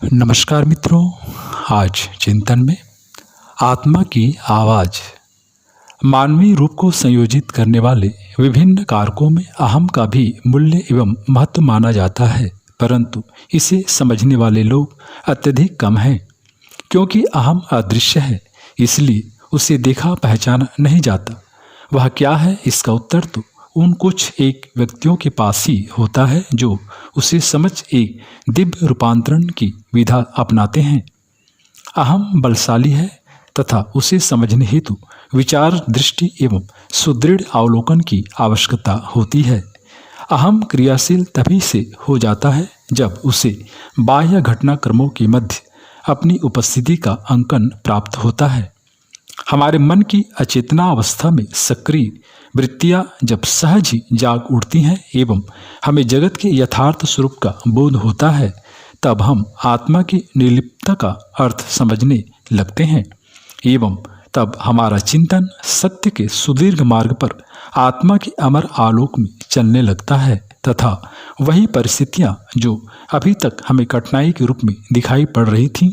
नमस्कार मित्रों। आज चिंतन में आत्मा की आवाज़। मानवीय रूप को संयोजित करने वाले विभिन्न कारकों में अहम का भी मूल्य एवं महत्व माना जाता है, परंतु इसे समझने वाले लोग अत्यधिक कम हैं। क्योंकि अहम अदृश्य है, इसलिए उसे देखा पहचाना नहीं जाता। वह क्या है, इसका उत्तर तो उन कुछ एक व्यक्तियों के पास ही होता है जो उसे समझ एक दिव्य रूपांतरण की विधा अपनाते हैं। अहम बलशाली है तथा उसे समझने हेतु विचार, दृष्टि एवं सुदृढ़ अवलोकन की आवश्यकता होती है। अहम क्रियाशील तभी से हो जाता है जब उसे बाह्य घटनाक्रमों के मध्य अपनी उपस्थिति का अंकन प्राप्त होता है। हमारे मन की अचेतना अवस्था में सक्रिय वृत्तियां जब सहज ही जाग उठती हैं एवं हमें जगत के यथार्थ स्वरूप का बोध होता है, तब हम आत्मा की निर्लिप्तता का अर्थ समझने लगते हैं एवं तब हमारा चिंतन सत्य के सुदीर्घ मार्ग पर आत्मा के अमर आलोक में चलने लगता है तथा वही परिस्थितियां जो अभी तक हमें कठिनाई के रूप में दिखाई पड़ रही थीं,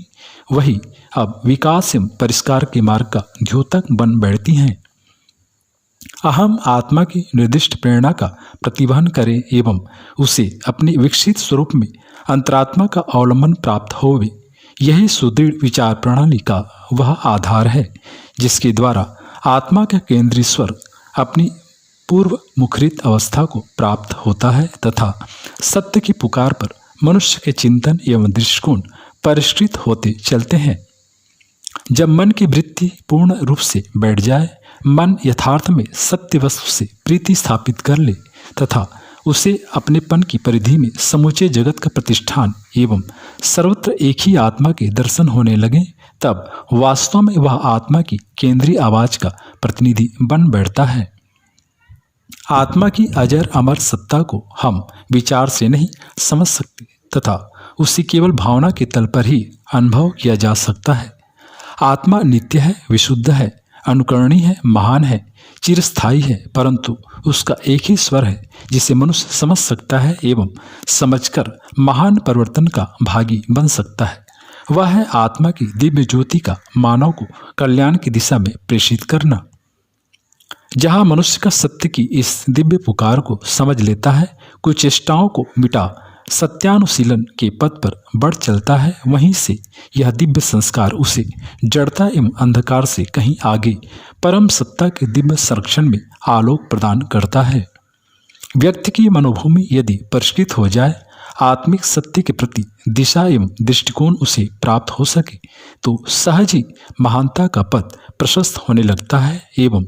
वही अब विकास एवं परिष्कार के मार्ग का द्योतक बन बैठती हैं। अहम आत्मा की निर्दिष्ट प्रेरणा का प्रतिवहन करे एवं उसे अपने विकसित स्वरूप में अंतरात्मा का अवलंबन प्राप्त होवे, यही सुदृढ़ विचार प्रणाली का वह आधार है जिसके द्वारा आत्मा का केंद्रीय स्वर अपनी पूर्व मुखरित अवस्था को प्राप्त होता है तथा सत्य की पुकार पर मनुष्य के चिंतन एवं दृष्टिकोण परिष्कृत होते चलते हैं। जब मन की वृत्ति पूर्ण रूप से बैठ जाए, मन यथार्थ में सत्य वस्तु से प्रीति स्थापित कर ले तथा उसे अपनेपन की परिधि में समूचे जगत का प्रतिष्ठान एवं सर्वत्र एक ही आत्मा के दर्शन होने लगे, तब वास्तव में वह आत्मा की केंद्रीय आवाज का प्रतिनिधि बन बैठता है। आत्मा की अजर अमर सत्ता को हम विचार से नहीं समझ सकते तथा उसे केवल भावना के तल पर ही अनुभव किया जा सकता है। आत्मा नित्य है, विशुद्ध है, अनुकरणीय है, महान है, चिरस्थायी है, परंतु उसका एक ही स्वर है जिसे मनुष्य समझ सकता है एवं समझकर महान परिवर्तन का भागी बन सकता है। वह है आत्मा की दिव्य ज्योति का मानव को कल्याण की दिशा में प्रेषित करना। जहाँ मनुष्य का सत्य की इस दिव्य पुकार को समझ लेता है, कुछ चेष्टाओं को मिटा सत्यानुशीलन के पद पर बढ़ चलता है, वहीं से यह दिव्य संस्कार उसे जड़ता एवं अंधकार से कहीं आगे परम सत्ता के दिव्य संरक्षण में आलोक प्रदान करता है। व्यक्ति की मनोभूमि यदि परिष्कृत हो जाए, आत्मिक सत्य के प्रति दिशा एवं दृष्टिकोण उसे प्राप्त हो सके, तो सहज ही महानता का पद प्रशस्त होने लगता है एवं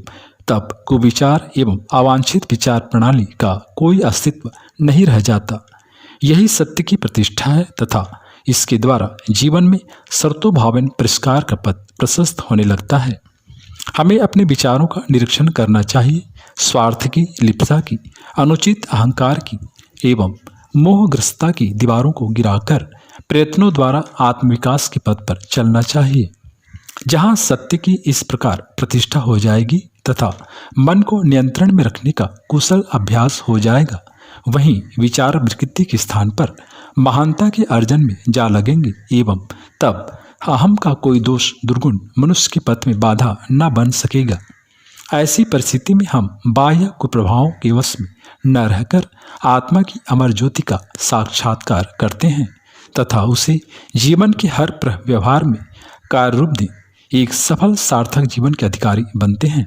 तब कुविचार एवं अवांछित विचार प्रणाली का कोई अस्तित्व नहीं रह जाता। यही सत्य की प्रतिष्ठा है तथा इसके द्वारा जीवन में सर्वतोभावन परिष्कार का पथ प्रशस्त होने लगता है। हमें अपने विचारों का निरीक्षण करना चाहिए। स्वार्थ की, लिप्सा की, अनुचित अहंकार की एवं मोहग्रस्तता की दीवारों को गिराकर प्रयत्नों द्वारा आत्मविकास के पथ पर चलना चाहिए। जहाँ सत्य की इस प्रकार प्रतिष्ठा हो जाएगी तथा मन को नियंत्रण में रखने का कुशल अभ्यास हो जाएगा, वहीं विचार विकृति के स्थान पर महानता के अर्जन में जा लगेंगे एवं तब अहम का कोई दोष दुर्गुण मनुष्य के पथ में बाधा न बन सकेगा। ऐसी परिस्थिति में हम बाह्य कुप्रभावों के वश में न रहकर आत्मा की अमर ज्योति का साक्षात्कार करते हैं तथा उसे जीवन के हर व्यवहार में कार्य रूप दें एक सफल सार्थक जीवन के अधिकारी बनते हैं।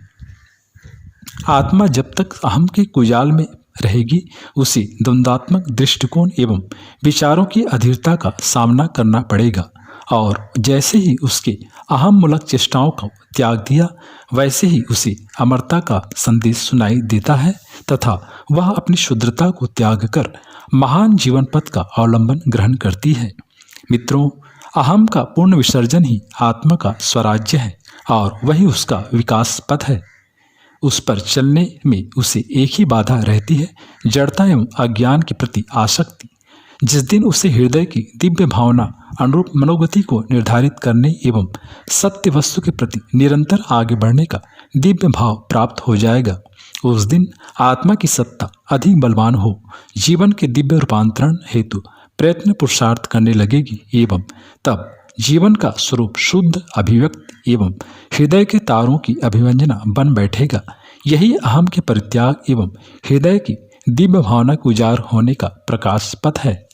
आत्मा जब तक अहम के कुजाल में रहेगी, उसे द्वंद्वात्मक दृष्टिकोण एवं विचारों की अधीरता का सामना करना पड़ेगा और जैसे ही उसके अहम मूलक चेष्टाओं को त्याग दिया, वैसे ही उसे अमरता का संदेश सुनाई देता है तथा वह अपनी शुद्रता को त्याग कर महान जीवन पथ का अवलंबन ग्रहण करती है। मित्रों, अहम का पूर्ण विसर्जन ही आत्मा का स्वराज्य है और वही उसका विकास पथ है। उस पर चलने में उसे एक ही बाधा रहती है, जड़ता एवं अज्ञान के प्रति आसक्ति। जिस दिन उसे हृदय की दिव्य भावना अनुरूप मनोगति को निर्धारित करने एवं सत्य वस्तु के प्रति निरंतर आगे बढ़ने का दिव्य भाव प्राप्त हो जाएगा, उस दिन आत्मा की सत्ता अधिक बलवान हो जीवन के दिव्य रूपांतरण हेतु प्रयत्न पुरुषार्थ करने लगेगी एवं तब जीवन का स्वरूप शुद्ध अभिव्यक्त एवं हृदय के तारों की अभिव्यंजना बन बैठेगा। यही अहम के परित्याग एवं हृदय की दिव्य भावना के उजागर होने का प्रकाश पथ है।